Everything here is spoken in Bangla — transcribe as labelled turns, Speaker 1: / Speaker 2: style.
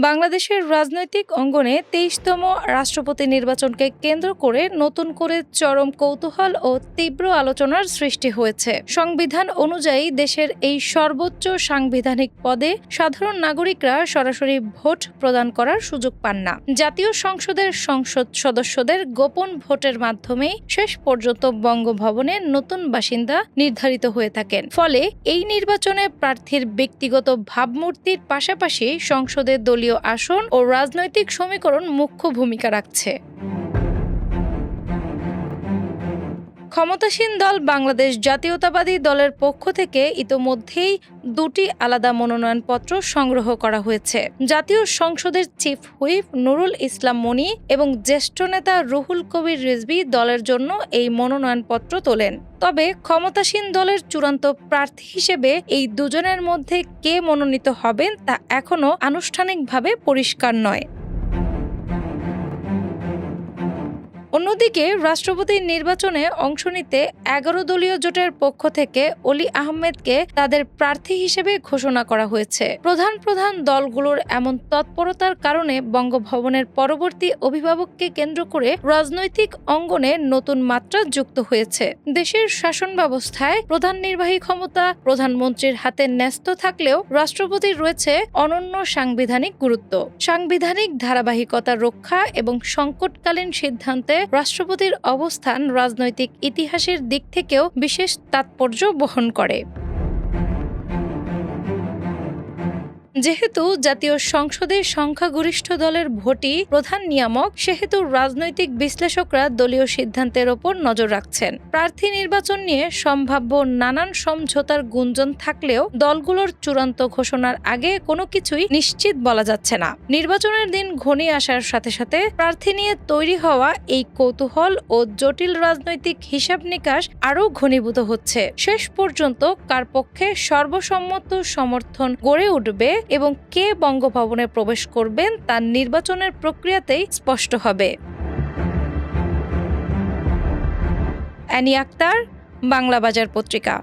Speaker 1: বাংলাদেশের রাজনৈতিক অঙ্গনে ২৩তম রাষ্ট্রপতি নির্বাচনকে কেন্দ্র করে নতুন করে চরম কৌতূহল ও তীব্র আলোচনার সৃষ্টি হয়েছে। সংবিধান অনুযায়ী দেশের এই সর্বোচ্চ সাংবিধানিক পদে সাধারণ নাগরিকরা সরাসরি ভোট প্রদান করার সুযোগ পান না। জাতীয় সংসদের সংসদ সদস্যদের গোপন ভোটের মাধ্যমেই শেষ পর্যন্ত বঙ্গভবনের নতুন বাসিন্দা নির্ধারিত হয়ে থাকেন। ফলে এই নির্বাচনে প্রার্থীর ব্যক্তিগত ভাবমূর্তির পাশাপাশি সংসদের দলীয় আসন ও রাজনৈতিক সমীকরণ মুখ্য ভূমিকা রাখছে। ক্ষমতাসীন দল বাংলাদেশ জাতীয়তাবাদী দলের পক্ষ থেকে ইতোমধ্যেই দুটি আলাদা মনোনয়নপত্র সংগ্রহ করা হয়েছে। জাতীয় সংসদের চিফ হুইপ নুরুল ইসলাম মনি এবং জ্যেষ্ঠ নেতা রুহুল কবির রিজভী দলের জন্য এই মনোনয়নপত্র তোলেন। তবে ক্ষমতাসীন দলের চূড়ান্ত প্রার্থী হিসেবে এই দুজনের মধ্যে কে মনোনীত হবেন তা এখনও আনুষ্ঠানিকভাবে পরিষ্কার নয়। অন্যদিকে রাষ্ট্রপতির নির্বাচনে অংশ নিতে ১১ দলীয় জোটের পক্ষ থেকে অলি আহমেদকে তাদের প্রার্থী হিসেবে ঘোষণা করা হয়েছে। প্রধান দলগুলোর এমন তৎপরতার কারণে বঙ্গভবনের পরবর্তী অভিভাবককে কেন্দ্র করে রাজনৈতিক অঙ্গনে নতুন মাত্রা যুক্ত হয়েছে। দেশের শাসন ব্যবস্থায় প্রধান নির্বাহী ক্ষমতা প্রধানমন্ত্রীর হাতে ন্যস্ত থাকলেও রাষ্ট্রপতির রয়েছে অনন্য সাংবিধানিক গুরুত্ব। সাংবিধানিক ধারাবাহিকতা রক্ষা এবং সংকটকালীন সিদ্ধান্তে রাষ্ট্রপতির অবস্থান রাজনৈতিক ইতিহাসের দিক থেকেও বিশেষ তাৎপর্য বহন করে। যেহেতু জাতীয় সংসদে সংখ্যাগরিষ্ঠ দলের ভোটই প্রধান নিয়ামক, সেহেতু রাজনৈতিক বিশ্লেষকরা দলীয় সিদ্ধান্তের ওপর নজর রাখছেন। প্রার্থী নির্বাচন নিয়ে সম্ভাব্য নানান সমঝোতার গুঞ্জন থাকলেও দলগুলোর চূড়ান্ত ঘোষণার আগে কোনো কিছুই নিশ্চিত বলা যাচ্ছে না। নির্বাচনের দিন ঘনিয়ে আসার সাথে সাথে প্রার্থী নিয়ে তৈরি হওয়া এই কৌতূহল ও জটিল রাজনৈতিক হিসাব নিকাশ আরও ঘনীভূত হচ্ছে। শেষ পর্যন্ত কার পক্ষে সর্বসম্মত সমর্থন গড়ে উঠবে এবং কে বঙ্গভবনে প্রবেশ করবেন তা নির্বাচনের প্রক্রিয়াতেই স্পষ্ট হবে। অ্যানি আক্তার, বাংলা বাজার পত্রিকা।